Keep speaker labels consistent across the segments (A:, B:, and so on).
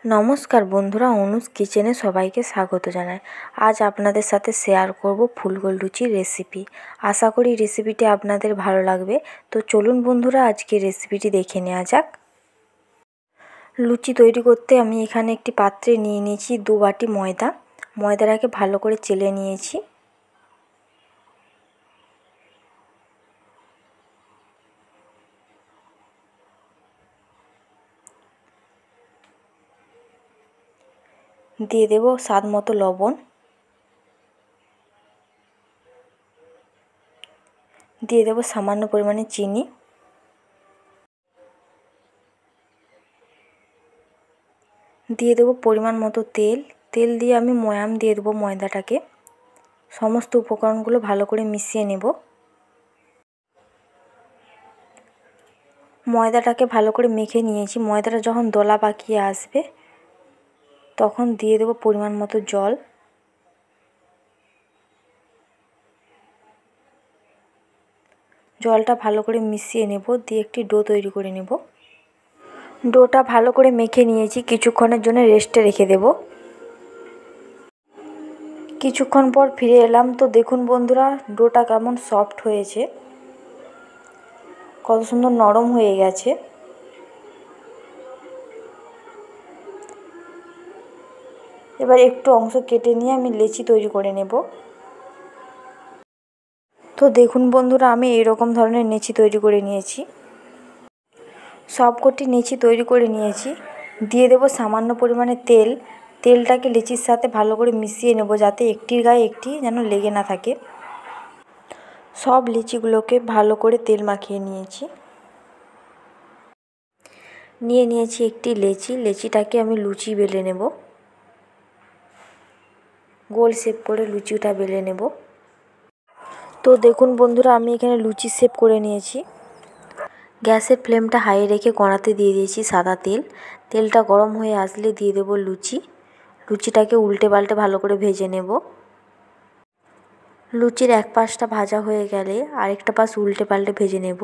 A: নমস্কার বন্ধুরা, অনুজ কিচেনে সবাইকে স্বাগত জানাই। আজ আপনাদের সাথে শেয়ার করব ফুলকো লুচির রেসিপি। আশা করি রেসিপিটি আপনাদের ভালো লাগবে। তো চলুন বন্ধুরা, আজকে রেসিপিটি দেখে নেওয়া যাক। লুচি তৈরি করতে আমি এখানে একটি পাত্রে নিয়ে নিয়েছি 2 বাটি ময়দা। ময়দাটাকে ভালো করে চেলে নিয়েছি। দিয়ে দেব স্বাদ মতো লবণ, দিয়ে দেব সামান্য পরিমাণে চিনি, দিয়ে দেব পরিমাণ মতো তেল দিয়ে আমি ময়াম দিয়ে দেবো ময়দাটাকে। সমস্ত উপকরণগুলো ভালো করে মিশিয়ে নেব। ময়দাটাকে ভালো করে মেখে নিয়েছি। ময়দাটা যখন দলা পাকিয়ে আসবে তখন দিয়ে দেব পরিমাণ মতো জল। জলটা ভালো করে মিশিয়ে নেব, দিয়ে একটি ডো তৈরি করে নেব। ডোটা ভালো করে মেখে নিয়েছি, কিছুক্ষণের জন্য রেস্টে রেখে দেব। কিছুক্ষণ পর ফিরে এলাম। তো দেখুন বন্ধুরা, ডোটা কেমন সফট হয়েছে, কত সুন্দর নরম হয়ে গেছে। এবার একটু অংশ কেটে নিয়ে আমি লেচি তৈরি করে নেব। তো দেখুন বন্ধুরা, আমি এরকম ধরনের লেচি তৈরি করে নিয়েছি। সবকটি লেচি তৈরি করে নিয়েছি। দিয়ে দেব সামান্য পরিমাণে তেলটাকে লেচির সাথে ভালো করে মিশিয়ে নেব, যাতে একটির গায়ে একটি যেন লেগে না থাকে। সব লিচিগুলোকে ভালো করে তেল মাখিয়ে নিয়েছি। নিয়েছি একটি লেচিটাকে আমি লুচি বেলে নেব। গোল শেপ করে লুচিটা বেলে নেব। তো দেখুন বন্ধুরা, আমি এখানে লুচি শেপ করে নিয়েছি। গ্যাসের ফ্লেমটা হাই রেখে কড়াতে দিয়ে দিয়েছি সাদা তেল। তেলটা গরম হয়ে আসলে দিয়ে দেব লুচিটাকে উল্টে পাল্টে ভালো করে ভেজে নেব। লুচির এক পাশটা ভাজা হয়ে গেলে আরেকটা পাশ উল্টে পাল্টে ভেজে নেব।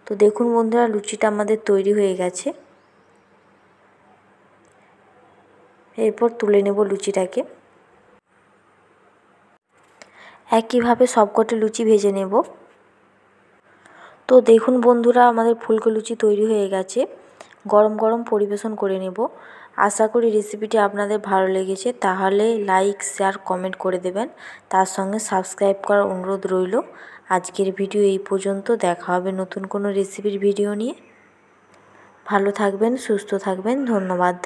A: তো দেখুন বন্ধুরা, লুচিটা আমাদের তৈরি হয়ে গেছে। এরপর তুলে নেব লুচিটাকে। একইভাবে সবকটি লুচি ভেজে নেব। তো দেখুন বন্ধুরা, আমাদের ফুলকো লুচি তৈরি হয়ে গেছে। গরম গরম পরিবেশন করে নেব। আশা করি রেসিপিটি আপনাদের ভালো লেগেছে। তাহলে লাইক, শেয়ার, কমেন্ট করে দেবেন। তার সঙ্গে সাবস্ক্রাইব করার অনুরোধ রইল। আজকের ভিডিও এই পর্যন্ত। দেখা হবে নতুন কোনো রেসিপির ভিডিও নিয়ে। ভালো থাকবেন, সুস্থ থাকবেন। ধন্যবাদ।